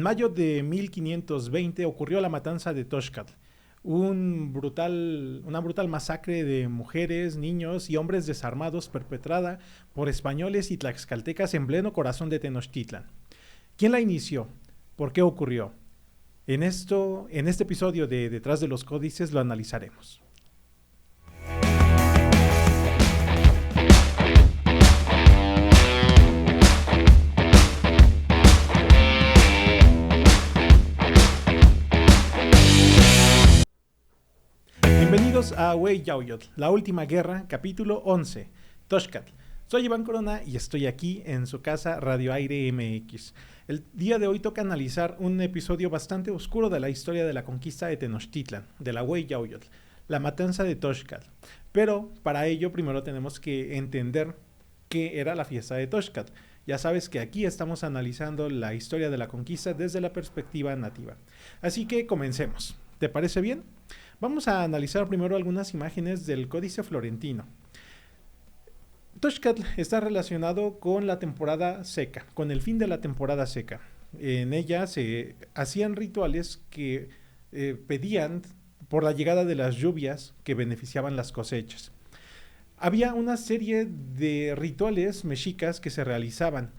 mayo de 1520 ocurrió la matanza de Toxtla, una brutal masacre de mujeres, niños y hombres desarmados perpetrada por españoles y tlaxcaltecas en pleno corazón de Tenochtitlan. ¿Quién la inició? ¿Por qué ocurrió? En este episodio de Detrás de los Códices lo analizaremos. Bienvenidos a Hueyyauyotl, la última guerra, capítulo 11, Toxtla. Soy Iván Corona y estoy aquí en su casa Radio Aire MX. El día de hoy toca analizar un episodio bastante oscuro de la historia de la conquista de Tenochtitlan, de la Hueyyauyotl, la matanza de Toxtla. Pero para ello primero tenemos que entender qué era la fiesta de Toxtla. Ya sabes que aquí estamos analizando la historia de la conquista desde la perspectiva nativa. Así que comencemos. ¿Te parece bien? Vamos a analizar primero algunas imágenes del Códice Florentino. Toxtla está relacionado con la temporada seca, con el fin de la temporada seca. En ella se hacían rituales que pedían por la llegada de las lluvias que beneficiaban las cosechas. Había una serie de rituales mexicas que se realizaban.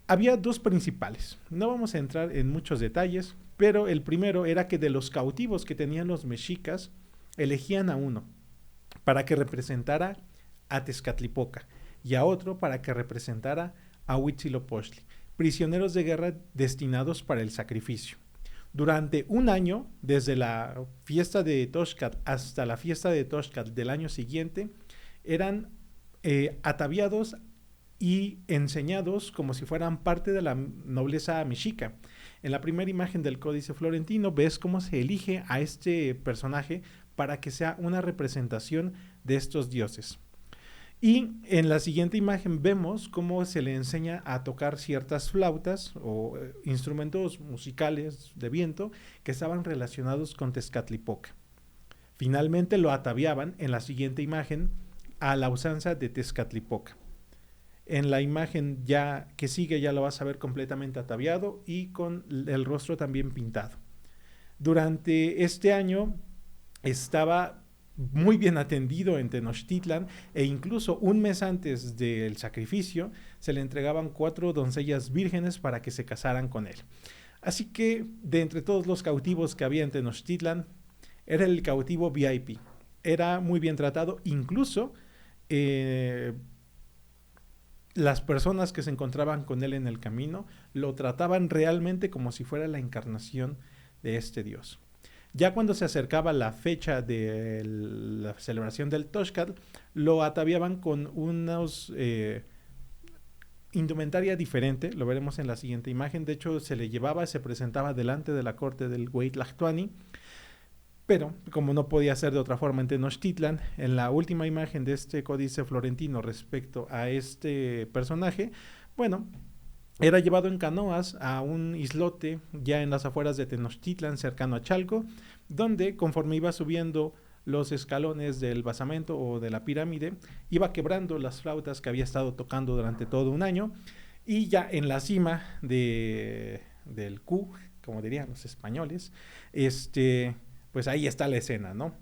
Había dos principales. No vamos a entrar en muchos detalles, pero el primero era que de los cautivos que tenían los mexicas, elegían a uno para que representara a Tezcatlipoca y a otro para que representara a Huitzilopochtli, prisioneros de guerra destinados para el sacrificio. Durante un año, desde la fiesta de Toxtla hasta la fiesta de Toxtla del año siguiente, eran ataviados y enseñados como si fueran parte de la nobleza mexica. En la primera imagen del Códice Florentino ves cómo se elige a este personaje para que sea una representación de estos dioses. Y en la siguiente imagen vemos cómo se le enseña a tocar ciertas flautas o instrumentos musicales de viento que estaban relacionados con Tezcatlipoca. Finalmente lo ataviaban en la siguiente imagen a la usanza de Tezcatlipoca. En la imagen ya que sigue ya lo vas a ver completamente ataviado y con el rostro también pintado. Durante este año estaba muy bien atendido en Tenochtitlan e incluso un mes antes del sacrificio se le entregaban 4 doncellas vírgenes para que se casaran con él. Así que de entre todos los cautivos que había en Tenochtitlan era el cautivo VIP. Era muy bien tratado, incluso las personas que se encontraban con él en el camino lo trataban realmente como si fuera la encarnación de este dios. Ya cuando se acercaba la fecha de la celebración del Toxtla, lo ataviaban con unos indumentaria diferente, lo veremos en la siguiente imagen. De hecho, se le llevaba, se presentaba delante de la corte del Hueytlactuani, pero como no podía ser de otra forma en Tenochtitlan, en la última imagen de este Códice Florentino respecto a este personaje, bueno, era llevado en canoas a un islote ya en las afueras de Tenochtitlan, cercano a Chalco, donde conforme iba subiendo los escalones del basamento o de la pirámide, iba quebrando las flautas que había estado tocando durante todo un año, y ya en la cima del Q, como dirían los españoles, pues ahí está la escena, ¿no?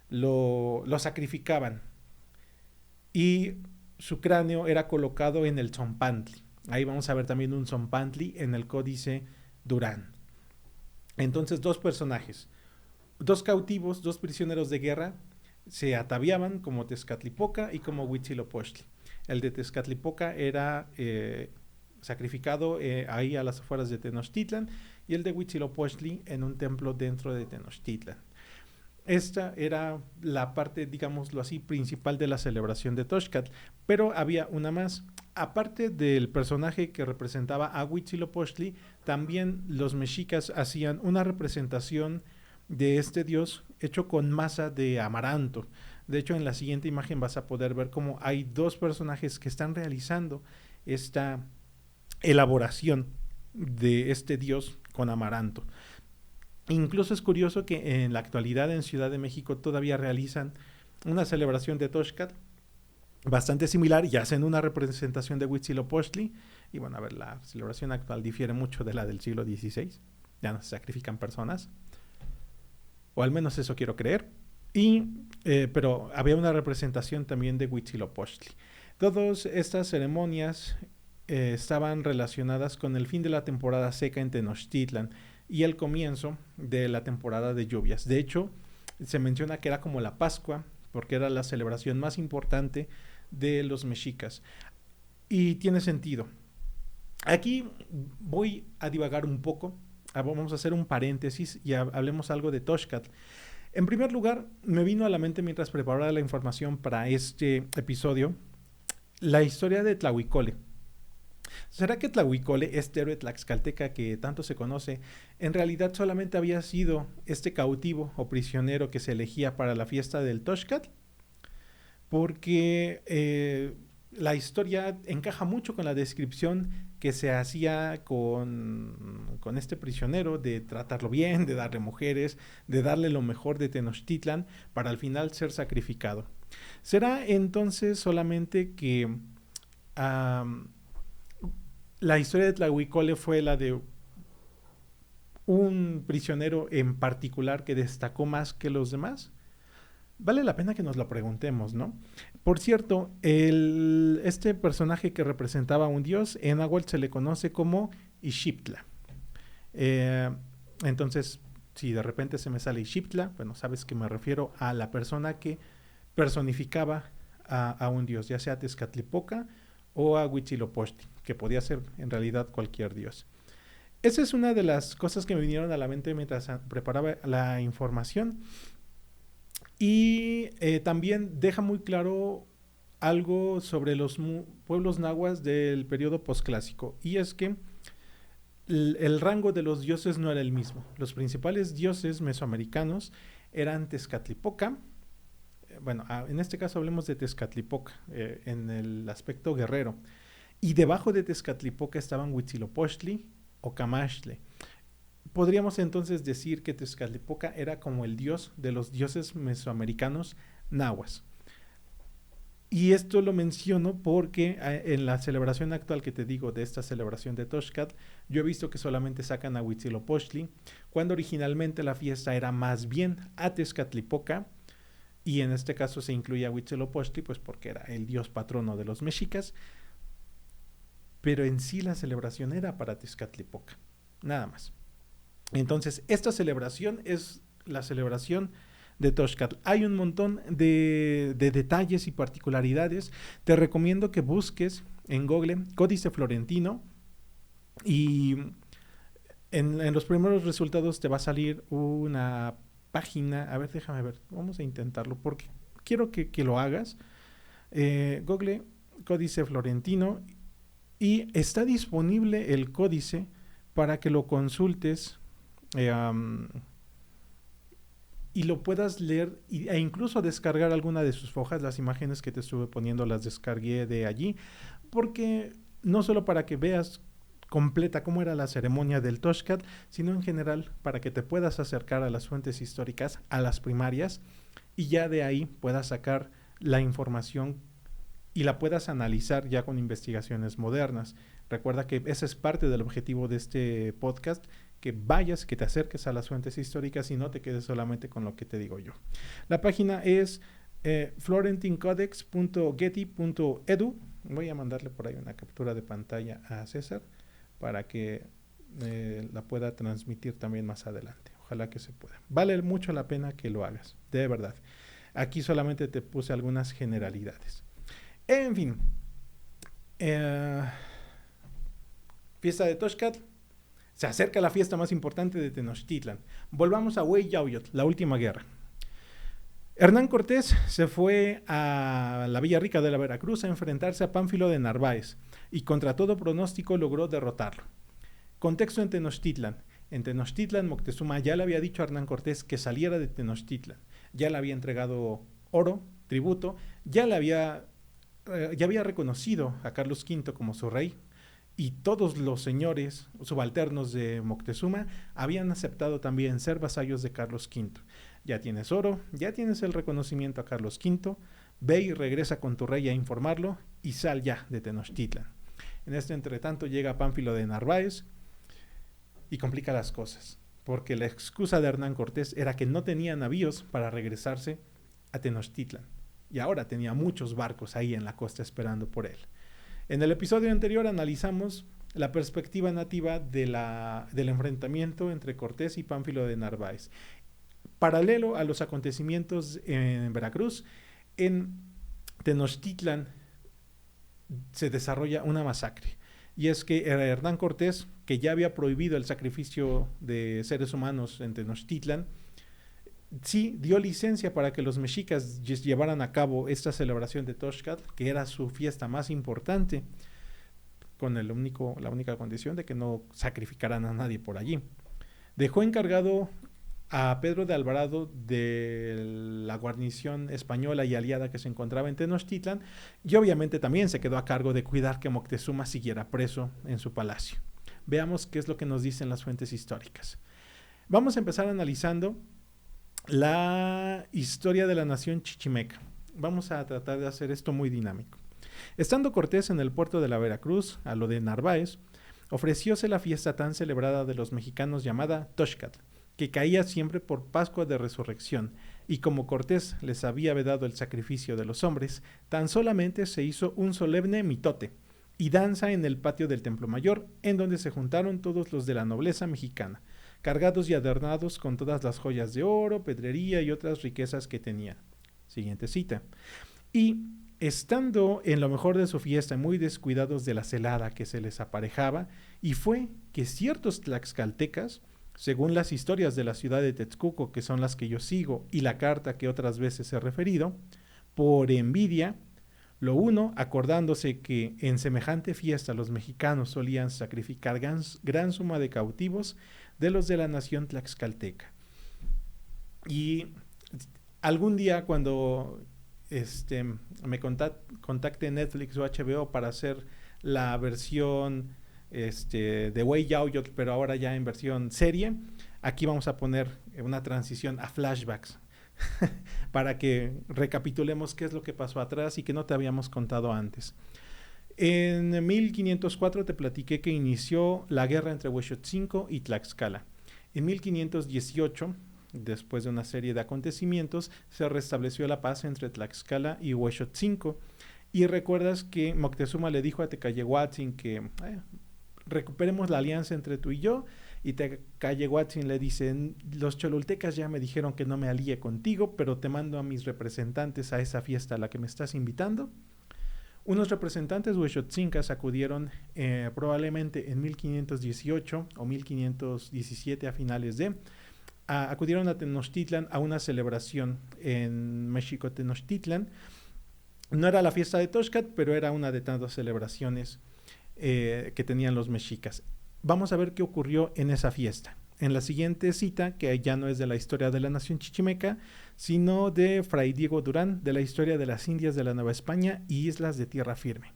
Lo sacrificaban y su cráneo era colocado en el Tzompantli. Ahí vamos a ver también un Tzompantli en el Códice Durán. Entonces, dos personajes, dos cautivos, dos prisioneros de guerra, se ataviaban como Tezcatlipoca y como Huitzilopochtli. El de Tezcatlipoca era sacrificado ahí a las afueras de Tenochtitlan y el de Huitzilopochtli en un templo dentro de Tenochtitlan. Esta era la parte, digámoslo así, principal de la celebración de Toxtla, pero había una más. Aparte del personaje que representaba a Huitzilopochtli, también los mexicas hacían una representación de este dios hecho con masa de amaranto. De hecho, en la siguiente imagen vas a poder ver cómo hay dos personajes que están realizando esta elaboración de este dios con amaranto. Incluso es curioso que en la actualidad en Ciudad de México todavía realizan una celebración de Toxtla bastante similar y hacen una representación de Huitzilopochtli. Y bueno, a ver, la celebración actual difiere mucho de la del siglo XVI. Ya no se sacrifican personas, o al menos eso quiero creer. Pero había una representación también de Huitzilopochtli. Todas estas ceremonias estaban relacionadas con el fin de la temporada seca en Tenochtitlan y el comienzo de la temporada de lluvias. De hecho, se menciona que era como la Pascua, porque era la celebración más importante de los mexicas. Y tiene sentido. Aquí voy a divagar un poco. Vamos a hacer un paréntesis y hablemos algo de Toxcatl. En primer lugar, me vino a la mente mientras preparaba la información para este episodio la historia de Tlahuicole. ¿Será que Tlahuicole, este héroe tlaxcalteca que tanto se conoce, en realidad solamente había sido este cautivo o prisionero que se elegía para la fiesta del Toxcatl? Porque la historia encaja mucho con la descripción que se hacía con este prisionero, de tratarlo bien, de darle mujeres, de darle lo mejor de Tenochtitlan para al final ser sacrificado. ¿Será entonces solamente que la historia de Tlahuicole fue la de un prisionero en particular que destacó más que los demás? Vale la pena que nos lo preguntemos, ¿no? Por cierto, este personaje que representaba a un dios, en náhuatl se le conoce como Ixiptla. Entonces, si de repente se me sale Ixiptla, bueno, sabes que me refiero a la persona que personificaba a un dios, ya sea Tezcatlipoca o a Huitzilopochtli, que podía ser en realidad cualquier dios. Esa es una de las cosas que me vinieron a la mente mientras preparaba la información. Y también deja muy claro algo sobre los pueblos nahuas del periodo posclásico, y es que el rango de los dioses no era el mismo. Los principales dioses mesoamericanos eran Tezcatlipoca. Bueno, en este caso hablemos de Tezcatlipoca en el aspecto guerrero, y debajo de Tezcatlipoca estaban Huitzilopochtli o Camaxtle. Podríamos entonces decir que Tezcatlipoca era como el dios de los dioses mesoamericanos nahuas. Y esto lo menciono porque en la celebración actual que te digo de esta celebración de Toxcatl, yo he visto que solamente sacan a Huitzilopochtli, cuando originalmente la fiesta era más bien a Tezcatlipoca, y en este caso se incluye a Huitzilopochtli, pues porque era el dios patrono de los mexicas, pero en sí la celebración era para Tezcatlipoca, nada más. Entonces, esta celebración es la celebración de Toxcatl. Hay un montón de detalles y particularidades. Te recomiendo que busques en Google Códice Florentino y en los primeros resultados te va a salir una página. A ver, déjame ver. Vamos a intentarlo porque quiero que lo hagas. Google Códice Florentino y está disponible el códice para que lo consultes y lo puedas leer e incluso descargar alguna de sus hojas. Las imágenes que te estuve poniendo las descargué de allí, porque no solo para que veas completa cómo era la ceremonia del Toxcatl, sino en general para que te puedas acercar a las fuentes históricas, a las primarias, y ya de ahí puedas sacar la información y la puedas analizar ya con investigaciones modernas. Recuerda que ese es parte del objetivo de este podcast, que vayas, que te acerques a las fuentes históricas y no te quedes solamente con lo que te digo yo. La página es florentincodex.getty.edu. Voy a mandarle por ahí una captura de pantalla a César para que la pueda transmitir también más adelante. Ojalá que se pueda. Vale mucho la pena que lo hagas, de verdad. Aquí solamente te puse algunas generalidades. En fin, fiesta de Toxcatl. Se acerca la fiesta más importante de Tenochtitlan. Volvamos a Hueyauyotl, la última guerra. Hernán Cortés se fue a la Villa Rica de la Veracruz a enfrentarse a Pánfilo de Narváez y contra todo pronóstico logró derrotarlo. Contexto en Tenochtitlan. En Tenochtitlan, Moctezuma ya le había dicho a Hernán Cortés que saliera de Tenochtitlan. Ya le había entregado oro, tributo, ya había reconocido a Carlos V como su rey, y todos los señores subalternos de Moctezuma habían aceptado también ser vasallos de Carlos V. Ya tienes oro, ya tienes el reconocimiento a Carlos V, Ve y regresa con tu rey a informarlo y sal ya de Tenochtitlan. En este entretanto llega Pánfilo de Narváez y complica las cosas, porque la excusa de Hernán Cortés era que no tenía navíos para regresarse a Tenochtitlan, y ahora tenía muchos barcos ahí en la costa esperando por él. En el episodio anterior analizamos la perspectiva nativa del enfrentamiento entre Cortés y Pánfilo de Narváez. Paralelo a los acontecimientos en Veracruz, en Tenochtitlan se desarrolla una masacre. Y es que Hernán Cortés, que ya había prohibido el sacrificio de seres humanos en Tenochtitlan, sí dio licencia para que los mexicas llevaran a cabo esta celebración de Toxcat, que era su fiesta más importante, con la única condición de que no sacrificaran a nadie por allí. Dejó encargado a Pedro de Alvarado de la guarnición española y aliada que se encontraba en Tenochtitlan, y obviamente también se quedó a cargo de cuidar que Moctezuma siguiera preso en su palacio. Veamos qué es lo que nos dicen las fuentes históricas. Vamos a empezar analizando la historia de la nación chichimeca. Vamos a tratar de hacer esto muy dinámico. Estando Cortés en el puerto de la Veracruz, a lo de Narváez, ofrecióse la fiesta tan celebrada de los mexicanos llamada Toxcat, que caía siempre por Pascua de Resurrección, y como Cortés les había vedado el sacrificio de los hombres, tan solamente se hizo un solemne mitote y danza en el patio del Templo Mayor, en donde se juntaron todos los de la nobleza mexicana, cargados y adornados con todas las joyas de oro, pedrería y otras riquezas que tenían. Siguiente cita. Y estando en lo mejor de su fiesta, muy descuidados de la celada que se les aparejaba, y fue que ciertos tlaxcaltecas, según las historias de la ciudad de Texcoco, que son las que yo sigo, y la carta que otras veces he referido, por envidia, lo uno, acordándose que en semejante fiesta los mexicanos solían sacrificar gran suma de cautivos de los de la nación tlaxcalteca. Y algún día cuando me contacte Netflix o HBO para hacer la versión de Wei Yaoyotl, pero ahora ya en versión serie, aquí vamos a poner una transición a flashbacks para que recapitulemos qué es lo que pasó atrás y que no te habíamos contado antes. En 1504 te platiqué que inició la guerra entre Huexotzinco y Tlaxcala. En 1518, después de una serie de acontecimientos, se restableció la paz entre Tlaxcala y Huexotzinco. Y recuerdas que Moctezuma le dijo a Tecayehuatzin que recuperemos la alianza entre tú y yo, y Tecayehuatzin le dice: los cholultecas ya me dijeron que no me alíe contigo, pero te mando a mis representantes a esa fiesta a la que me estás invitando. Unos representantes huexotzincas acudieron probablemente en 1518 o 1517 a finales acudieron a Tenochtitlan a una celebración en México Tenochtitlan. No era la fiesta de Toxcat, pero era una de tantas celebraciones que tenían los mexicas. Vamos a ver qué ocurrió en esa fiesta. En la siguiente cita, que ya no es de la historia de la nación chichimeca, sino de Fray Diego Durán, de la historia de las Indias de la Nueva España y islas de tierra firme.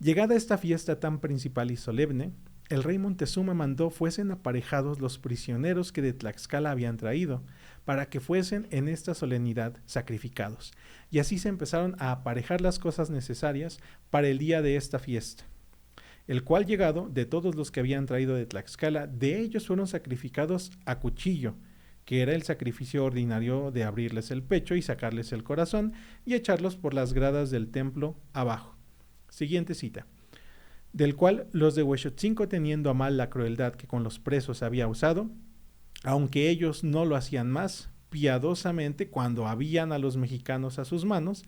Llegada esta fiesta tan principal y solemne, el rey Montezuma mandó fuesen aparejados los prisioneros que de Tlaxcala habían traído, para que fuesen en esta solemnidad sacrificados. Y así se empezaron a aparejar las cosas necesarias para el día de esta fiesta, el cual llegado de todos los que habían traído de Tlaxcala, de ellos fueron sacrificados a cuchillo, que era el sacrificio ordinario de abrirles el pecho y sacarles el corazón y echarlos por las gradas del templo abajo. Siguiente cita. Del cual los de Huexotzinco, teniendo a mal la crueldad que con los presos había usado, aunque ellos no lo hacían más, piadosamente cuando habían a los mexicanos a sus manos,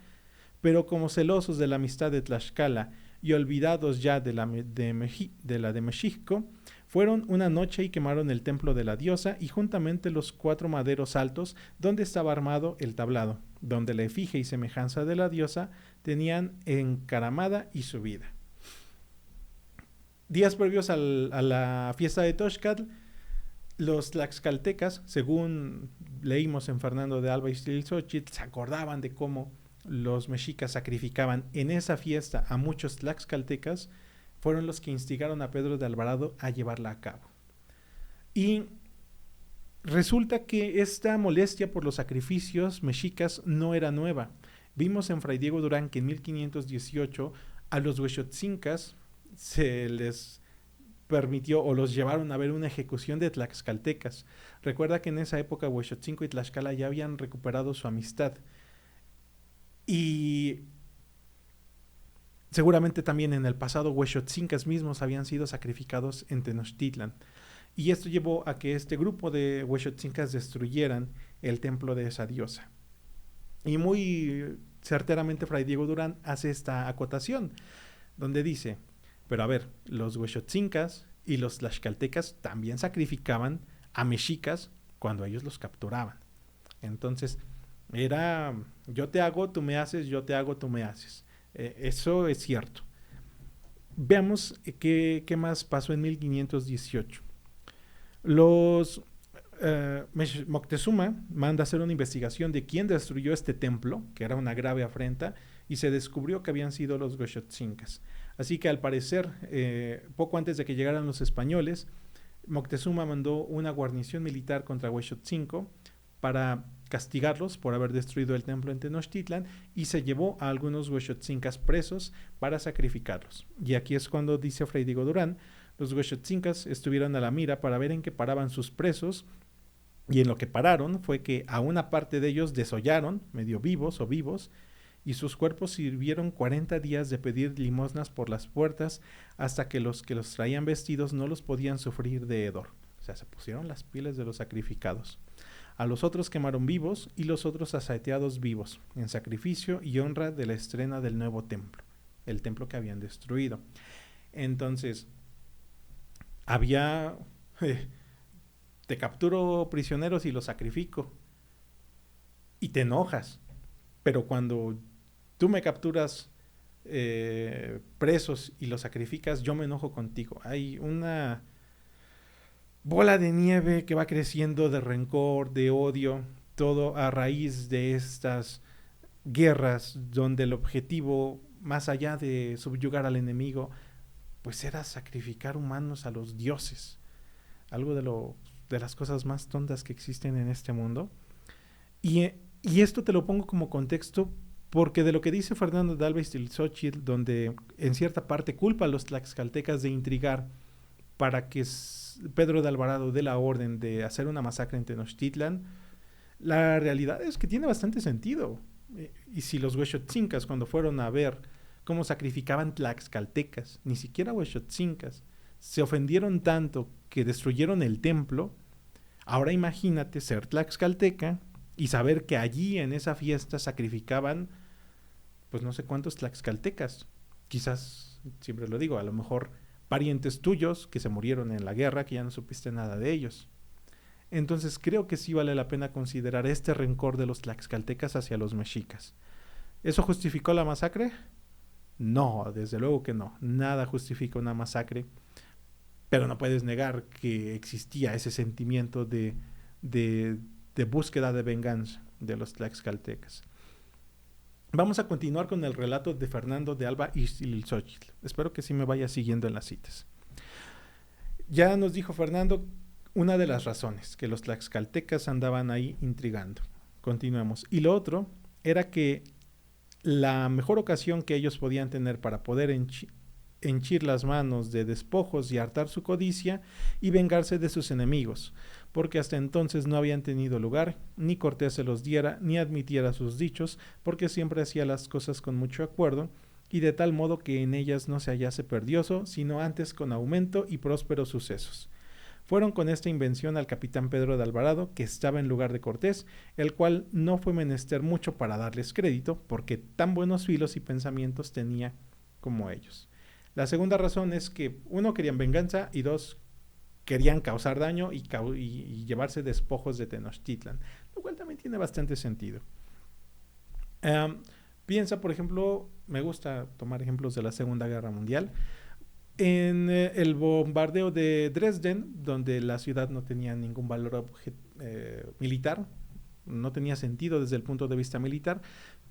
pero como celosos de la amistad de Tlaxcala y olvidados ya de la de México, fueron una noche y quemaron el templo de la diosa y juntamente los 4 maderos altos donde estaba armado el tablado, donde la efigie y semejanza de la diosa tenían encaramada y subida. Días previos a la fiesta de Toxcat, los tlaxcaltecas, según leímos en Fernando de Alba y Ixtlilxóchitl, se acordaban de cómo los mexicas sacrificaban en esa fiesta a muchos tlaxcaltecas. Fueron los que instigaron a Pedro de Alvarado a llevarla a cabo. Y resulta que esta molestia por los sacrificios mexicas no era nueva. Vimos en Fray Diego Durán que en 1518 a los huexotzincas se les permitió o los llevaron a ver una ejecución de tlaxcaltecas. Recuerda que en esa época Huexotzinco y Tlaxcala ya habían recuperado su amistad. Y seguramente también en el pasado huexotzincas mismos habían sido sacrificados en Tenochtitlan. Y esto llevó a que este grupo de huexotzincas destruyeran el templo de esa diosa. Y muy certeramente Fray Diego Durán hace esta acotación, donde dice, pero a ver, los huexotzincas y los tlaxcaltecas también sacrificaban a mexicas cuando ellos los capturaban. Entonces, era yo te hago, tú me haces, yo te hago, tú me haces. Eso es cierto. Veamos qué más pasó en 1518. Los Moctezuma manda hacer una investigación de quién destruyó este templo, que era una grave afrenta, y se descubrió que habían sido los huexotzincas. Así que al parecer, poco antes de que llegaran los españoles, Moctezuma mandó una guarnición militar contra Huexotzinco para castigarlos por haber destruido el templo en Tenochtitlan y se llevó a algunos huexotzincas presos para sacrificarlos. Y aquí es cuando dice Fray Diego Durán, los huexotzincas estuvieron a la mira para ver en qué paraban sus presos y en lo que pararon fue que a una parte de ellos desollaron, medio vivos o vivos, y sus cuerpos sirvieron 40 días de pedir limosnas por las puertas hasta que los traían vestidos no los podían sufrir de hedor. O sea, se pusieron las pieles de los sacrificados. A los otros quemaron vivos y los otros asaeteados vivos, en sacrificio y honra de la estrena del nuevo templo, el templo que habían destruido. Entonces, había... te capturo prisioneros y los sacrifico. Y te enojas. Pero cuando tú me capturas presos y los sacrificas, yo me enojo contigo. Hay una bola de nieve que va creciendo de rencor, de odio, todo a raíz de estas guerras donde el objetivo, más allá de subyugar al enemigo, pues era sacrificar humanos a los dioses. Algo de las cosas más tontas que existen en este mundo. Y esto te lo pongo como contexto porque de lo que dice Fernando de Alba Iztaccíhuatl, donde en cierta parte culpa a los tlaxcaltecas de intrigar para que Pedro de Alvarado dé la orden de hacer una masacre en Tenochtitlan, la realidad es que tiene bastante sentido. Y si los huexotzincas, cuando fueron a ver cómo sacrificaban tlaxcaltecas, ni siquiera huexotzincas, se ofendieron tanto que destruyeron el templo, ahora imagínate ser tlaxcalteca y saber que allí en esa fiesta sacrificaban pues no sé cuántos tlaxcaltecas, quizás, siempre lo digo, a lo mejor parientes tuyos que se murieron en la guerra, que ya no supiste nada de ellos. Entonces creo que sí vale la pena considerar este rencor de los tlaxcaltecas hacia los mexicas. ¿Eso justificó la masacre? No, desde luego que no, nada justifica una masacre, pero no puedes negar que existía ese sentimiento de búsqueda de venganza de los tlaxcaltecas. Vamos a continuar con el relato de Fernando de Alba Iztaccíhuatl. Espero que sí me vaya siguiendo en las citas. Ya nos dijo Fernando una de las razones, que los tlaxcaltecas andaban ahí intrigando. Continuemos. Y lo otro era que la mejor ocasión que ellos podían tener para poder henchir las manos de despojos y hartar su codicia y vengarse de sus enemigos, porque hasta entonces no habían tenido lugar, ni Cortés se los diera, ni admitiera sus dichos, porque siempre hacía las cosas con mucho acuerdo, y de tal modo que en ellas no se hallase perdioso, sino antes con aumento y prósperos sucesos. Fueron con esta invención al capitán Pedro de Alvarado, que estaba en lugar de Cortés, el cual no fue menester mucho para darles crédito, porque tan buenos filos y pensamientos tenía como ellos. La segunda razón es que, uno, querían venganza, y dos, querían causar daño y llevarse despojos de Tenochtitlan, lo cual también tiene bastante sentido. Piensa, por ejemplo, me gusta tomar ejemplos de la Segunda Guerra Mundial, en el bombardeo de Dresden, donde la ciudad no tenía ningún valor militar, no tenía sentido desde el punto de vista militar,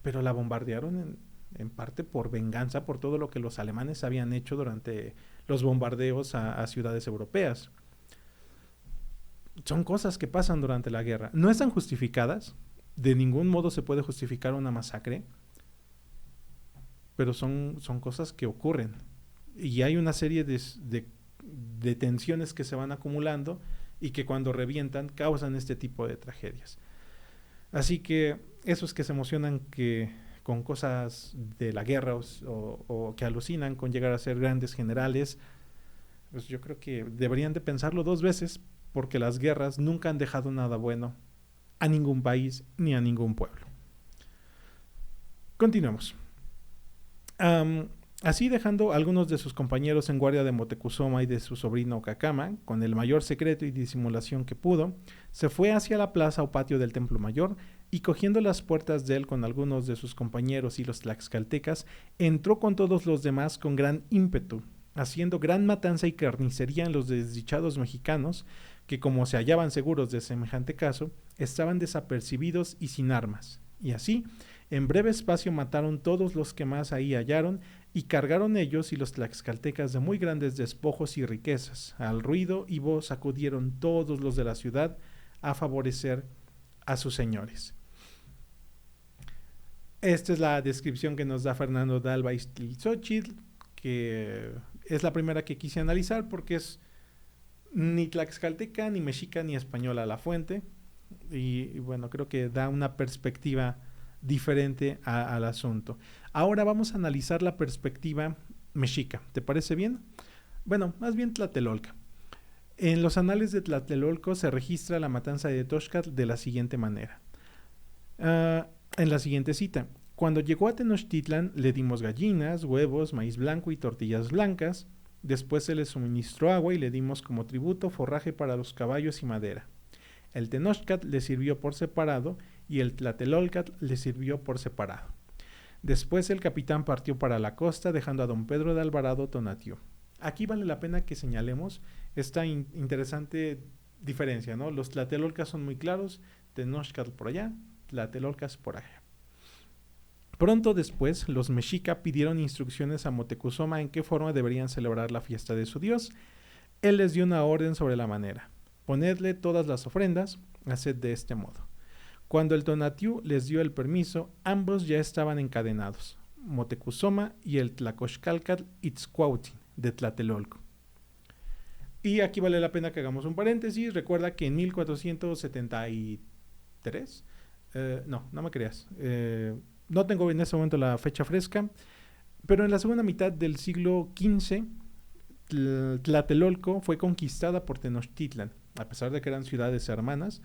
pero la bombardearon en parte por venganza por todo lo que los alemanes habían hecho durante los bombardeos a ciudades europeas. Son cosas que pasan durante la guerra. No están justificadas, de ningún modo se puede justificar una masacre, pero son cosas que ocurren. Y hay una serie de tensiones que se van acumulando y que cuando revientan causan este tipo de tragedias. Así que esos que se emocionan con cosas de la guerra o que alucinan con llegar a ser grandes generales, pues yo creo que deberían de pensarlo dos veces, porque las guerras nunca han dejado nada bueno a ningún país ni a ningún pueblo. Continuemos. Así, dejando a algunos de sus compañeros en guardia de Moctezuma y de su sobrino Cacama, con el mayor secreto y disimulación que pudo, se fue hacia la plaza o patio del Templo Mayor y, cogiendo las puertas de él con algunos de sus compañeros y los tlaxcaltecas, entró con todos los demás con gran ímpetu, haciendo gran matanza y carnicería en los desdichados mexicanos, que, como se hallaban seguros de semejante caso, estaban desapercibidos y sin armas. Y así, en breve espacio mataron todos los que más ahí hallaron, y cargaron ellos y los tlaxcaltecas de muy grandes despojos y riquezas. Al ruido y voz acudieron todos los de la ciudad a favorecer a sus señores. Esta es la descripción que nos da Fernando de Alba Iztlizochitl, que es la primera que quise analizar porque es ni tlaxcalteca, ni mexica, ni española la fuente. Y bueno, creo que da una perspectiva diferente al asunto. Ahora vamos a analizar la perspectiva mexica. ¿Te parece bien? Bueno, más bien tlatelolca. En los anales de Tlatelolco se registra la matanza de Toxcatl de la siguiente manera. En la siguiente cita: cuando llegó a Tenochtitlan le dimos gallinas, huevos, maíz blanco y tortillas blancas. Después se le suministró agua y le dimos como tributo forraje para los caballos y madera. El Tenochtitlan le sirvió por separado y el Tlatelolcatl le sirvió por separado. Después el capitán partió para la costa, dejando a don Pedro de Alvarado Tonatiuh. Aquí vale la pena que señalemos esta interesante diferencia, ¿no? Los Tlatelolcas son muy claros, Tenochtitlan por allá, Tlatelolcas por allá. Pronto después, los mexica pidieron instrucciones a Moctezuma en qué forma deberían celebrar la fiesta de su dios. Él les dio una orden sobre la manera: ponedle todas las ofrendas, haced de este modo. Cuando el Tonatiuh les dio el permiso, ambos ya estaban encadenados, Moctezuma y el Tlacoxcalcatl Itzcuauhtzin de Tlatelolco. Y aquí vale la pena que hagamos un paréntesis. Recuerda que en 1473, no me creas, no tengo en ese momento la fecha fresca, pero en la segunda mitad del siglo XV, Tlatelolco fue conquistada por Tenochtitlan, a pesar de que eran ciudades hermanas,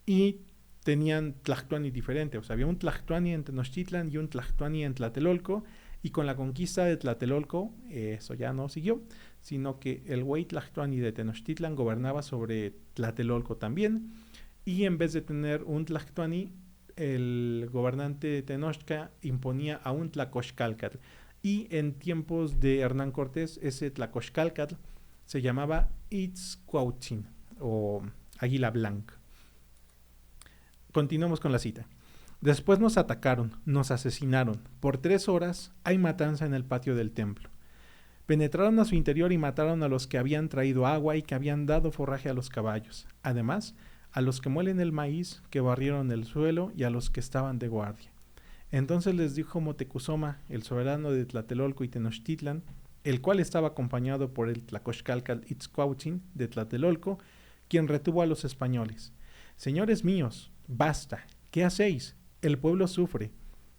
y tenían Tlactuani diferente. O sea, había un Tlactuani en Tenochtitlan y un Tlactuani en Tlatelolco, y con la conquista de Tlatelolco, eso ya no siguió, sino que el güey Tlactuani de Tenochtitlan gobernaba sobre Tlatelolco también, y en vez de tener un Tlactuani, el gobernante de Tenochca imponía a un Tlacoxcalcatl, y en tiempos de Hernán Cortés ese Tlacoxcalcatl se llamaba Itzcuauhtzin o Águila Blanca. Continuamos con la cita. Después nos atacaron, nos asesinaron. Por 3 horas hay matanza en el patio del templo. Penetraron a su interior y mataron a los que habían traído agua y que habían dado forraje a los caballos. Además, a los que muelen el maíz, que barrieron el suelo, y a los que estaban de guardia. Entonces les dijo Moctezuma, el soberano de Tlatelolco y Tenochtitlan, el cual estaba acompañado por el Tlacoxcalcatl Itzcuauhtzin de Tlatelolco, quien retuvo a los españoles: señores míos, basta, ¿qué hacéis? El pueblo sufre.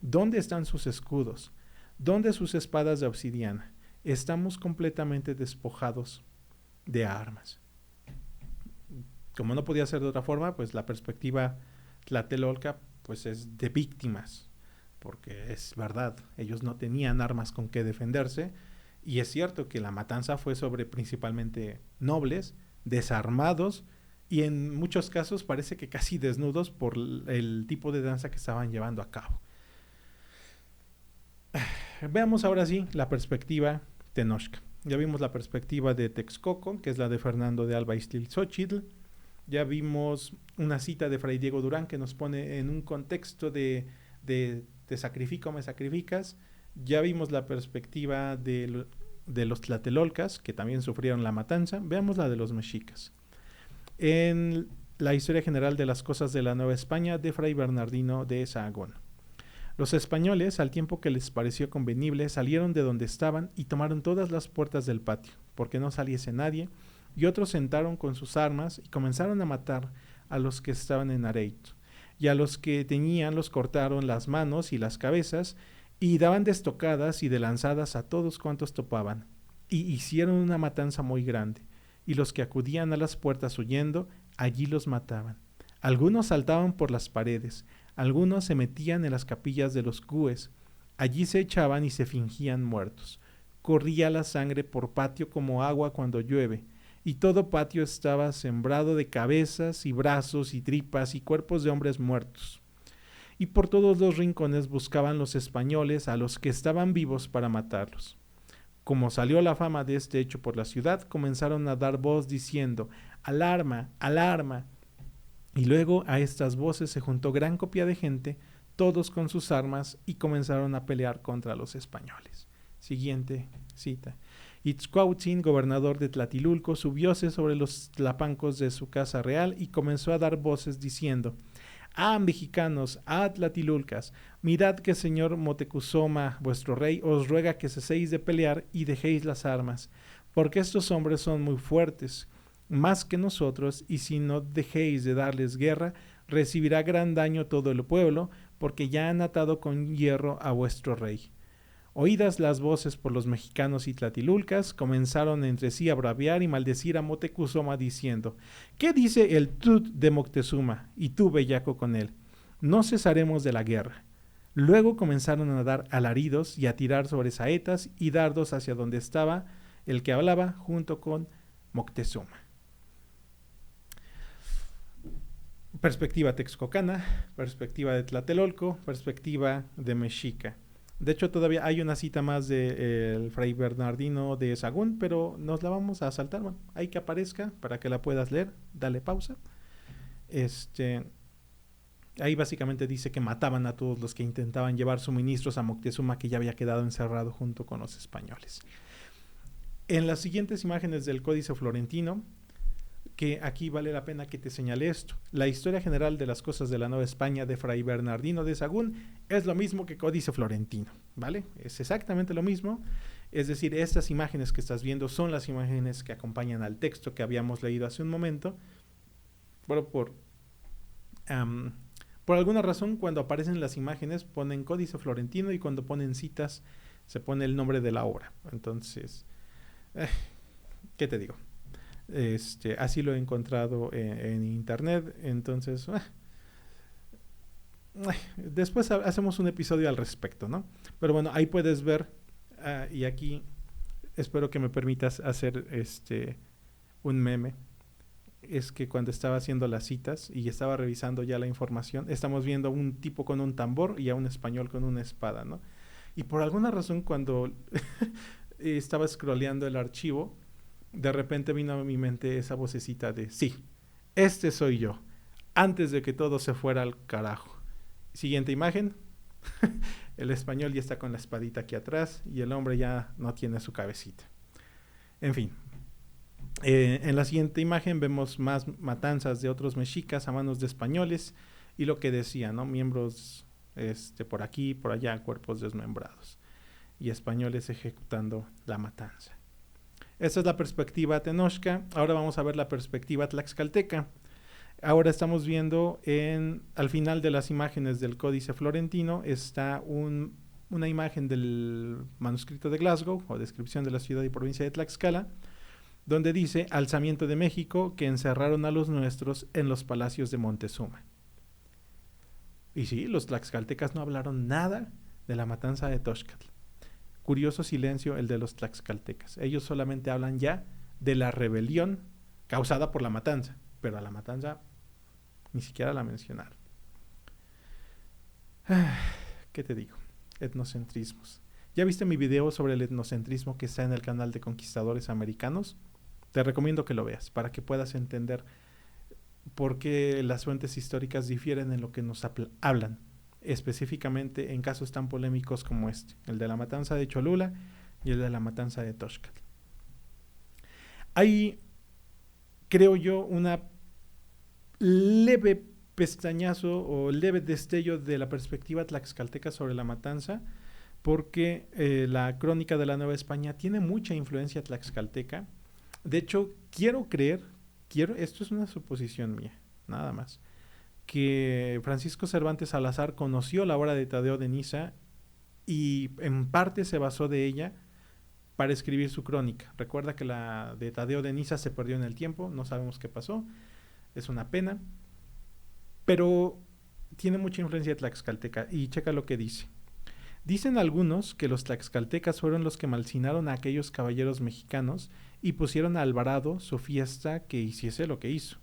¿Dónde están sus escudos? ¿Dónde sus espadas de obsidiana? Estamos completamente despojados de armas. Como no podía ser de otra forma, pues la perspectiva tlatelolca pues es de víctimas, porque es verdad, ellos no tenían armas con que defenderse, y es cierto que la matanza fue sobre principalmente nobles, desarmados, y en muchos casos parece que casi desnudos por el tipo de danza que estaban llevando a cabo. Veamos ahora sí la perspectiva tenochca. Ya vimos la perspectiva de Texcoco, que es la de Fernando de Alba Iztlizochitl. Ya vimos una cita de Fray Diego Durán que nos pone en un contexto de te sacrifico, me sacrificas. Ya vimos la perspectiva de los tlatelolcas, que también sufrieron la matanza. Veamos la de los mexicas. En la historia general de las cosas de la Nueva España de Fray Bernardino de Sahagún. Los españoles, al tiempo que les pareció convenible, salieron de donde estaban y tomaron todas las puertas del patio, porque no saliese nadie, y otros sentaron con sus armas y comenzaron a matar a los que estaban en Areito, y a los que tenían los cortaron las manos y las cabezas, y daban de estocadas y de lanzadas a todos cuantos topaban, y hicieron una matanza muy grande, y los que acudían a las puertas huyendo, allí los mataban. Algunos saltaban por las paredes, algunos se metían en las capillas de los cúes, allí se echaban y se fingían muertos. Corría la sangre por patio como agua cuando llueve, y todo patio estaba sembrado de cabezas y brazos y tripas y cuerpos de hombres muertos. Y por todos los rincones buscaban los españoles a los que estaban vivos para matarlos. Como salió la fama de este hecho por la ciudad, comenzaron a dar voz diciendo: ¡alarma, alarma! Y luego a estas voces se juntó gran copia de gente, todos con sus armas, y comenzaron a pelear contra los españoles. Siguiente cita. Itzcuautzin, gobernador de Tlatilulco, subióse sobre los tlapancos de su casa real y comenzó a dar voces diciendo: ¡ah, mexicanos! ¡ah, tlatilulcas! Mirad que señor Moctezuma, vuestro rey, os ruega que ceséis de pelear y dejéis las armas, porque estos hombres son muy fuertes, más que nosotros, y si no dejéis de darles guerra, recibirá gran daño todo el pueblo, porque ya han atado con hierro a vuestro rey. Oídas las voces por los mexicanos y tlatilulcas, comenzaron entre sí a braviar y maldecir a Moctezuma diciendo: ¿qué dice el Tut de Moctezuma? Y tú, bellaco, con él. No cesaremos de la guerra. Luego comenzaron a dar alaridos y a tirar sobre saetas y dardos hacia donde estaba el que hablaba junto con Moctezuma. Perspectiva texcocana, perspectiva de Tlatelolco, perspectiva de Mexica. De hecho, todavía hay una cita más del Fray Bernardino de Sahagún, pero nos la vamos a saltar. Bueno, hay que aparezca para que la puedas leer. Dale pausa. Ahí básicamente dice que mataban a todos los que intentaban llevar suministros a Moctezuma, que ya había quedado encerrado junto con los españoles. En las siguientes imágenes del Códice Florentino, que aquí vale la pena que te señale esto. La historia general de las cosas de la Nueva España de Fray Bernardino de Sahagún es lo mismo que Códice Florentino, ¿vale? Es exactamente lo mismo. Es decir, estas imágenes que estás viendo son las imágenes que acompañan al texto que habíamos leído hace un momento. Bueno, por alguna razón, cuando aparecen las imágenes ponen Códice Florentino y cuando ponen citas se pone el nombre de la obra. Entonces, ¿qué te digo? Así lo he encontrado en internet. Entonces, después hacemos un episodio al respecto, ¿no? Pero bueno, ahí puedes ver, y aquí espero que me permitas hacer un meme. Es que cuando estaba haciendo las citas y estaba revisando ya la información, estamos viendo a un tipo con un tambor y a un español con una espada, ¿no? Y por alguna razón, cuando estaba scrolleando el archivo, de repente vino a mi mente esa vocecita de: sí, este soy yo, antes de que todo se fuera al carajo. Siguiente imagen. El español ya está con la espadita aquí atrás y el hombre ya no tiene su cabecita. En fin. En la siguiente imagen vemos más matanzas de otros mexicas a manos de españoles y lo que decía, ¿no? Miembros por aquí, por allá, cuerpos desmembrados y españoles ejecutando la matanza. Esta es la perspectiva tenochca. Ahora vamos a ver la perspectiva tlaxcalteca. Ahora estamos viendo al final de las imágenes del Códice Florentino está una imagen del manuscrito de Glasgow o descripción de la ciudad y provincia de Tlaxcala, donde dice: alzamiento de México, que encerraron a los nuestros en los palacios de Montezuma. Y sí, los tlaxcaltecas no hablaron nada de la matanza de Tenochtitlan. Curioso silencio el de los tlaxcaltecas. Ellos solamente hablan ya de la rebelión causada por la matanza, pero a la matanza ni siquiera la mencionaron. ¿Qué te digo? Etnocentrismos. ¿Ya viste mi video sobre el etnocentrismo que está en el canal de Conquistadores Americanos? Te recomiendo que lo veas para que puedas entender por qué las fuentes históricas difieren en lo que nos hablan, específicamente en casos tan polémicos como el de la matanza de Cholula y el de la matanza de Tenochtitlan. Hay, creo yo, una leve pestañazo o leve destello de la perspectiva tlaxcalteca sobre la matanza, porque la crónica de la Nueva España tiene mucha influencia tlaxcalteca. De hecho, esto es una suposición mía, nada más, que Francisco Cervantes Salazar conoció la obra de Tadeo de Niza y en parte se basó de ella para escribir su crónica. Recuerda que la de Tadeo de Niza se perdió en el tiempo, no sabemos qué pasó, es una pena, pero tiene mucha influencia tlaxcalteca y checa lo que dice. Dicen algunos que los tlaxcaltecas fueron los que malsinaron a aquellos caballeros mexicanos y pusieron a Alvarado su fiesta que hiciese lo que hizo.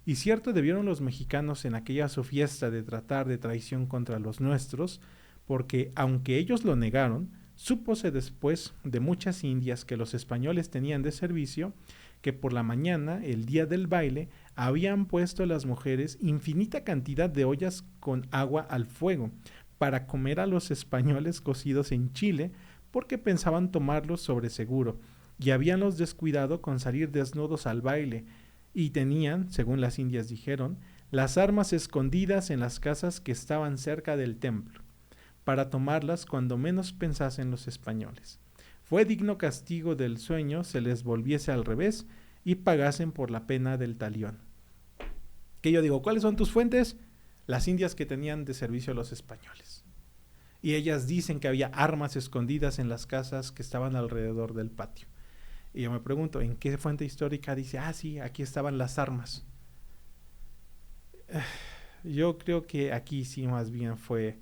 Y cierto debieron los mexicanos en aquella su fiesta de tratar de traición contra los nuestros, porque aunque ellos lo negaron, súpose después de muchas indias que los españoles tenían de servicio, que por la mañana, el día del baile, habían puesto las mujeres infinita cantidad de ollas con agua al fuego, para comer a los españoles cocidos en Chile, porque pensaban tomarlos sobre seguro, y habíanlos descuidado con salir desnudos al baile, y tenían, según las indias dijeron, las armas escondidas en las casas que estaban cerca del templo, para tomarlas cuando menos pensasen los españoles. Fue digno castigo del sueño se les volviese al revés y pagasen por la pena del talión. Que yo digo, ¿cuáles son tus fuentes? Las indias que tenían de servicio a los españoles. Y ellas dicen que había armas escondidas en las casas que estaban alrededor del patio. Y yo me pregunto, ¿en qué fuente histórica dice, sí, aquí estaban las armas? Yo creo que aquí sí más bien fue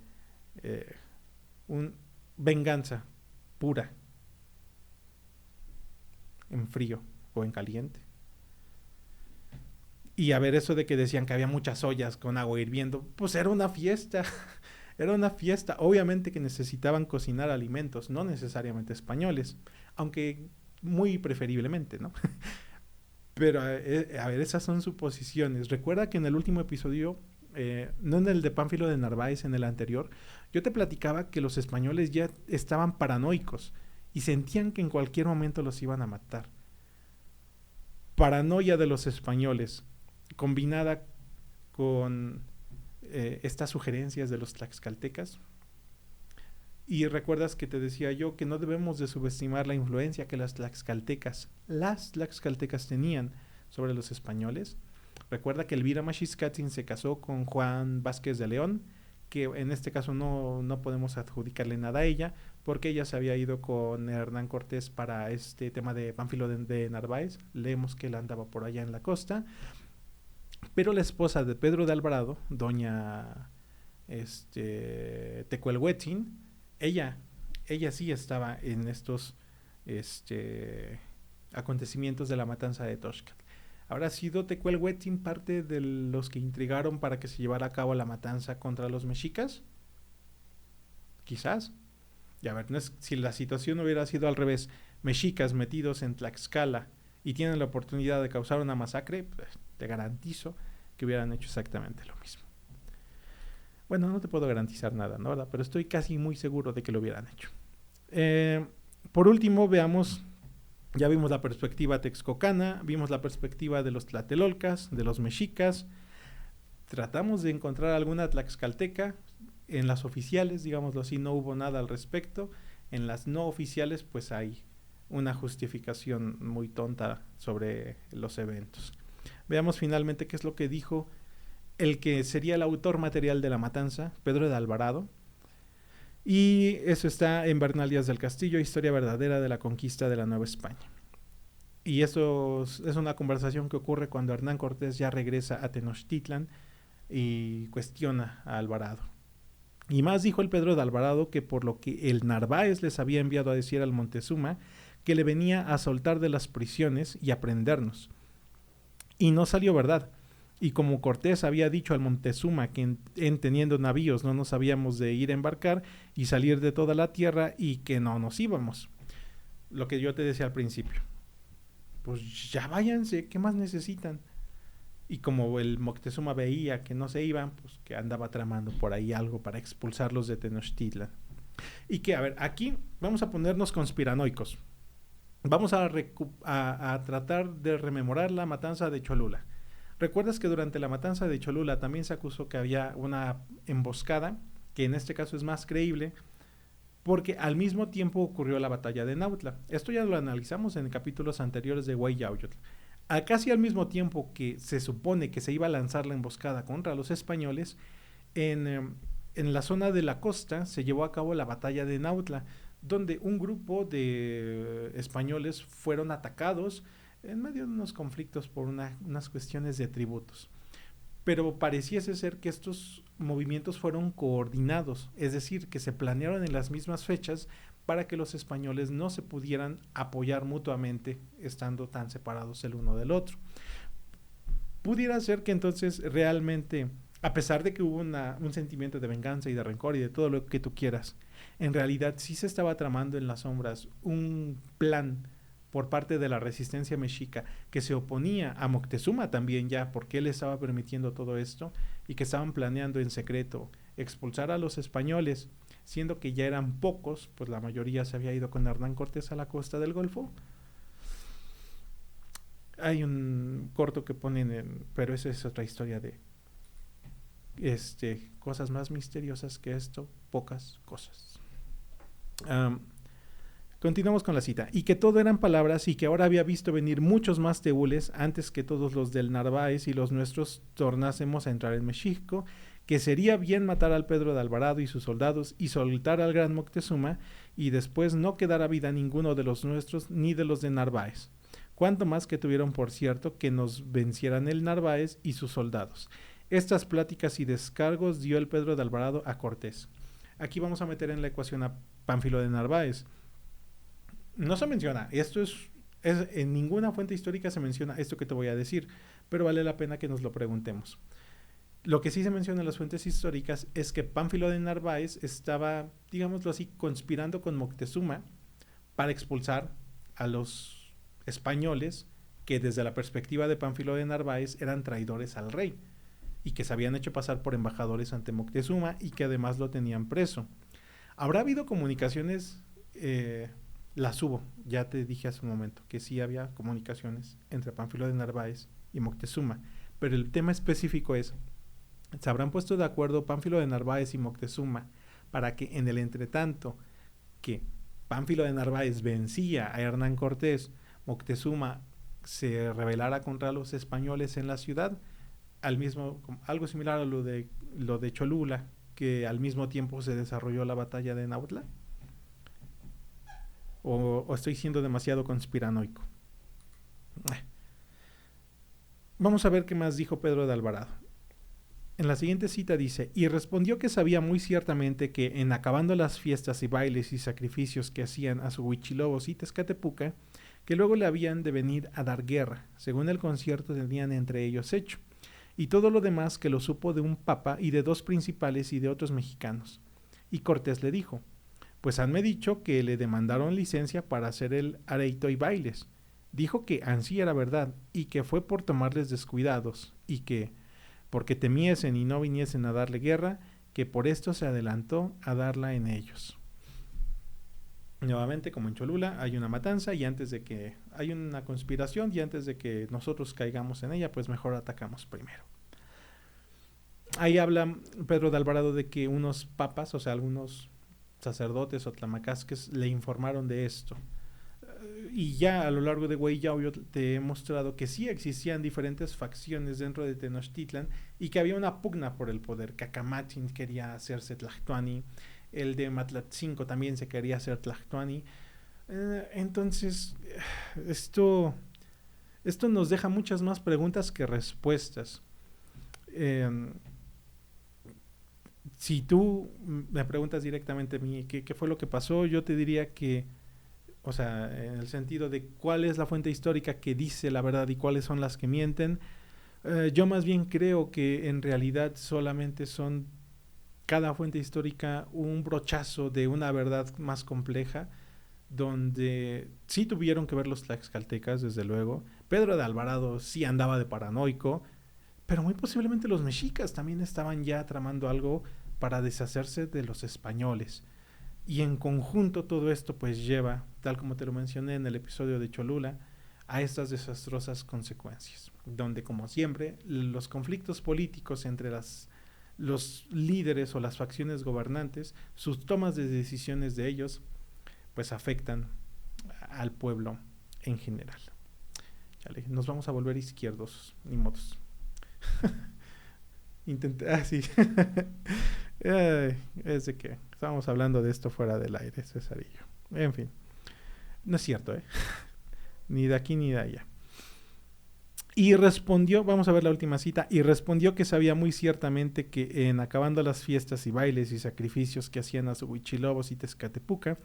una venganza pura, en frío o en caliente. Y a ver, eso de que decían que había muchas ollas con agua hirviendo, pues era una fiesta, era una fiesta. Obviamente que necesitaban cocinar alimentos, no necesariamente españoles, aunque muy preferiblemente, ¿no? Pero a ver, esas son suposiciones. Recuerda que en el último episodio, no en el de Pánfilo de Narváez, en el anterior, yo te platicaba que los españoles ya estaban paranoicos y sentían que en cualquier momento los iban a matar. Paranoia de los españoles, combinada con estas sugerencias de los tlaxcaltecas. Y recuerdas que te decía yo que no debemos de subestimar la influencia que las tlaxcaltecas tenían sobre los españoles. Recuerda que Elvira Maxiscatzin se casó con Juan Vázquez de León, que en este caso no podemos adjudicarle nada a ella, porque ella se había ido con Hernán Cortés para este tema de Pánfilo de Narváez. Leemos que él andaba por allá en la costa. Pero la esposa de Pedro de Alvarado, doña Tecuelhuetzin, ella sí estaba en estos acontecimientos de la matanza de Toxcal. ¿Habrá sido Tecuelhuetzin parte de los que intrigaron para que se llevara a cabo la matanza contra los mexicas? Quizás. Y a ver, si la situación hubiera sido al revés, mexicas metidos en Tlaxcala y tienen la oportunidad de causar una masacre, pues, te garantizo que hubieran hecho exactamente lo mismo. Bueno, no te puedo garantizar nada, ¿no? ¿Verdad? Pero estoy casi muy seguro de que lo hubieran hecho. Por último, ya vimos la perspectiva texcocana, vimos la perspectiva de los tlatelolcas, de los mexicas. Tratamos de encontrar alguna tlaxcalteca. En las oficiales, digámoslo así, no hubo nada al respecto. En las no oficiales, pues hay una justificación muy tonta sobre los eventos. Veamos finalmente qué es lo que dijo el que sería el autor material de la matanza, Pedro de Alvarado. Y eso está en Bernal Díaz del Castillo, Historia verdadera de la conquista de la Nueva España. Y eso es una conversación que ocurre cuando Hernán Cortés ya regresa a Tenochtitlan y cuestiona a Alvarado. Y más dijo el Pedro de Alvarado que por lo que el Narváez les había enviado a decir al Montezuma, que le venía a soltar de las prisiones y a prendernos. Y no salió verdad. Y como Cortés había dicho al Montezuma que en teniendo navíos no nos habíamos de ir a embarcar y salir de toda la tierra y que no nos íbamos. Lo que yo te decía al principio. Pues ya váyanse, ¿qué más necesitan? Y como el Moctezuma veía que no se iban, pues que andaba tramando por ahí algo para expulsarlos de Tenochtitlan. Y que, a ver, aquí vamos a ponernos conspiranoicos. Vamos a tratar de rememorar la matanza de Cholula. ¿Recuerdas que durante la matanza de Cholula también se acusó que había una emboscada, que en este caso es más creíble, porque al mismo tiempo ocurrió la batalla de Nautla? Esto ya lo analizamos en capítulos anteriores de Huayllahuitl. Casi al mismo tiempo que se supone que se iba a lanzar la emboscada contra los españoles, en la zona de la costa se llevó a cabo la batalla de Nautla, donde un grupo de españoles fueron atacados en medio de unos conflictos por unas cuestiones de tributos. Pero pareciese ser que estos movimientos fueron coordinados, es decir, que se planearon en las mismas fechas para que los españoles no se pudieran apoyar mutuamente estando tan separados el uno del otro. Pudiera ser que entonces realmente, a pesar de que hubo un sentimiento de venganza y de rencor y de todo lo que tú quieras, en realidad sí se estaba tramando en las sombras un plan por parte de la resistencia mexica que se oponía a Moctezuma también ya porque él estaba permitiendo todo esto y que estaban planeando en secreto expulsar a los españoles, siendo que ya eran pocos, pues la mayoría se había ido con Hernán Cortés a la costa del Golfo. Hay un corto que ponen, pero esa es otra historia de cosas más misteriosas que esto, pocas cosas. Continuamos con la cita. Y que todo eran palabras y que ahora había visto venir muchos más teúles antes que todos los del Narváez y los nuestros tornásemos a entrar en México, que sería bien matar al Pedro de Alvarado y sus soldados y soltar al gran Moctezuma y después no quedara vida ninguno de los nuestros ni de los de Narváez. Cuanto más que tuvieron por cierto que nos vencieran el Narváez y sus soldados. Estas pláticas y descargos dio el Pedro de Alvarado a Cortés. Aquí vamos a meter en la ecuación a Pánfilo de Narváez. No se menciona, esto es en ninguna fuente histórica se menciona esto que te voy a decir, pero vale la pena que nos lo preguntemos. Lo que sí se menciona en las fuentes históricas es que Pánfilo de Narváez estaba, digámoslo así, conspirando con Moctezuma para expulsar a los españoles que desde la perspectiva de Pánfilo de Narváez eran traidores al rey y que se habían hecho pasar por embajadores ante Moctezuma y que además lo tenían preso. ¿Habrá habido comunicaciones? Las hubo, ya te dije hace un momento que sí había comunicaciones entre Pánfilo de Narváez y Moctezuma, pero el tema específico es, ¿se habrán puesto de acuerdo Pánfilo de Narváez y Moctezuma para que en el entretanto que Pánfilo de Narváez vencía a Hernán Cortés, Moctezuma se rebelara contra los españoles en la ciudad? Algo similar a lo de Cholula, que al mismo tiempo se desarrolló la batalla de Nautla. ¿O estoy siendo demasiado conspiranoico? Vamos a ver qué más dijo Pedro de Alvarado. En la siguiente cita dice, y respondió que sabía muy ciertamente que en acabando las fiestas y bailes y sacrificios que hacían a su Huichilobos y Tezcatepuca, que luego le habían de venir a dar guerra, según el concierto tenían entre ellos hecho, y todo lo demás que lo supo de un papa y de dos principales y de otros mexicanos. Y Cortés le dijo, pues hanme dicho que le demandaron licencia para hacer el areito y bailes. Dijo que ansí era verdad, y que fue por tomarles descuidados, y que, porque temiesen y no viniesen a darle guerra, que por esto se adelantó a darla en ellos. Nuevamente, como en Cholula, hay una matanza y antes de que hay una conspiración y antes de que nosotros caigamos en ella, pues mejor atacamos primero. Ahí habla Pedro de Alvarado de que unos papas, o sea, algunos sacerdotes o tlamacasques le informaron de esto. Y ya a lo largo de Huayllahuitl te he mostrado que sí existían diferentes facciones dentro de Tenochtitlan y que había una pugna por el poder. Cacamatzin quería hacerse Tlactuani, el de Matlatzinco también se quería hacer Tlactuani. Entonces, esto nos deja muchas más preguntas que respuestas. Si tú me preguntas directamente a mí qué fue lo que pasó, yo te diría que, o sea, en el sentido de cuál es la fuente histórica que dice la verdad y cuáles son las que mienten, yo más bien creo que en realidad solamente son cada fuente histórica un brochazo de una verdad más compleja, donde sí tuvieron que ver los tlaxcaltecas, desde luego. Pedro de Alvarado sí andaba de paranoico, pero muy posiblemente los mexicas también estaban ya tramando algo para deshacerse de los españoles. Y en conjunto todo esto pues lleva, tal como te lo mencioné en el episodio de Cholula, a estas desastrosas consecuencias. donde, como siempre, los conflictos políticos entre los líderes o las facciones gobernantes, sus tomas de decisiones de ellos, pues afectan al pueblo en general. Chale, nos vamos a volver izquierdos, ni modos. Sí. Es de que estábamos hablando de esto fuera del aire, Cesarillo. En fin, no es cierto, ni de aquí ni de allá. Y respondió, vamos a ver la última cita, y respondió que sabía muy ciertamente que en acabando las fiestas y bailes y sacrificios que hacían a su Huichilobos y Tezcatepuca,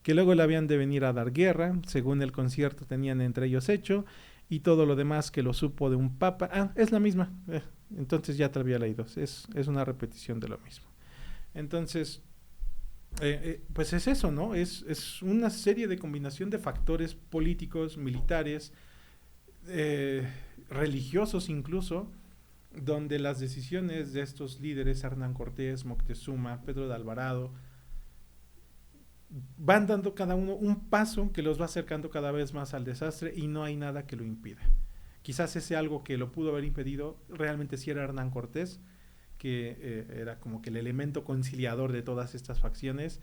que luego le habían de venir a dar guerra, según el concierto tenían entre ellos hecho, y todo lo demás que lo supo de un papa. Es la misma, entonces ya te había leído, es una repetición de lo mismo. Entonces, pues es eso, ¿no? Es una serie de combinación de factores políticos, militares, religiosos incluso, donde las decisiones de estos líderes, Hernán Cortés, Moctezuma, Pedro de Alvarado, van dando cada uno un paso que los va acercando cada vez más al desastre y no hay nada que lo impida. Quizás ese algo que lo pudo haber impedido realmente sí era Hernán Cortés, que era como que el elemento conciliador de todas estas facciones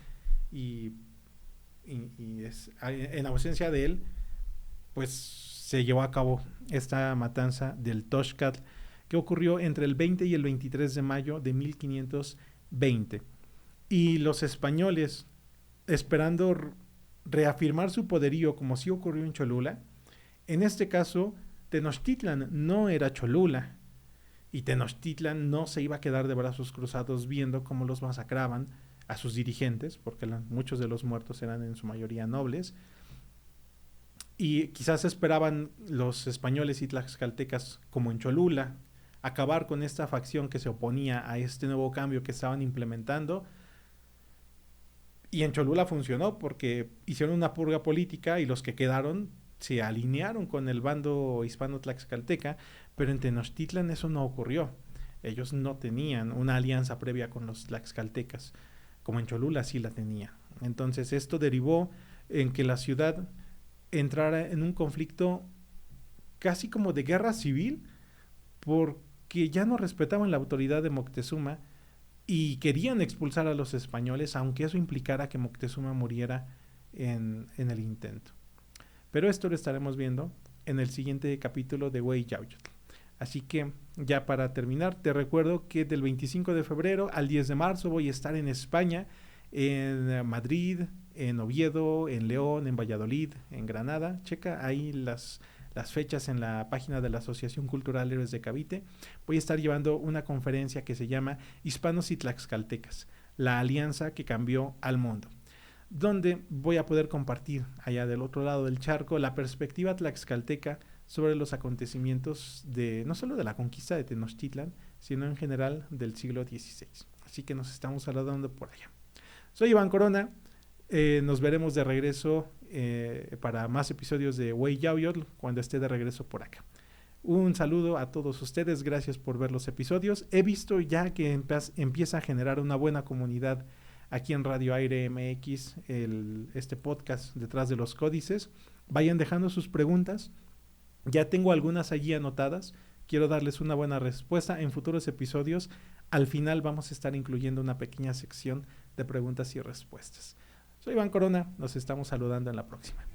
y en ausencia de él, pues se llevó a cabo esta matanza del Toxtla que ocurrió entre el 20 y el 23 de mayo de 1520. Y los españoles, esperando reafirmar su poderío como sí ocurrió en Cholula, en este caso Tenochtitlan no era Cholula, y Tenochtitlan no se iba a quedar de brazos cruzados viendo cómo los masacraban a sus dirigentes, porque muchos de los muertos eran en su mayoría nobles, y quizás esperaban los españoles y tlaxcaltecas, como en Cholula, acabar con esta facción que se oponía a este nuevo cambio que estaban implementando. Y en Cholula funcionó porque hicieron una purga política y los que quedaron se alinearon con el bando hispano-tlaxcalteca, pero en Tenochtitlan eso no ocurrió. Ellos no tenían una alianza previa con los tlaxcaltecas, como en Cholula sí la tenía. Entonces esto derivó en que la ciudad entrara en un conflicto casi como de guerra civil, porque ya no respetaban la autoridad de Moctezuma y querían expulsar a los españoles, aunque eso implicara que Moctezuma muriera en el intento. Pero esto lo estaremos viendo en el siguiente capítulo de Hueyauyohtl. Así que ya para terminar, te recuerdo que del 25 de febrero al 10 de marzo voy a estar en España, en Madrid, en Oviedo, en León, en Valladolid, en Granada. Checa ahí las fechas en la página de la Asociación Cultural Héroes de Cavite. Voy a estar llevando una conferencia que se llama Hispanos y Tlaxcaltecas, la alianza que cambió al mundo, donde voy a poder compartir allá del otro lado del charco la perspectiva tlaxcalteca sobre los acontecimientos de no solo de la conquista de Tenochtitlan, sino en general del siglo XVI. Así que nos estamos saludando por allá. Soy Iván Corona. Nos veremos de regreso para más episodios de Hueyauyohtl cuando esté de regreso por acá. Un saludo a todos ustedes, gracias por ver los episodios. He visto ya que empieza a generar una buena comunidad aquí en Radio Aire MX, este podcast Detrás de los Códices. Vayan dejando sus preguntas, ya tengo algunas allí anotadas. Quiero darles una buena respuesta en futuros episodios. Al final vamos a estar incluyendo una pequeña sección de preguntas y respuestas. Soy Iván Corona, nos estamos saludando en la próxima.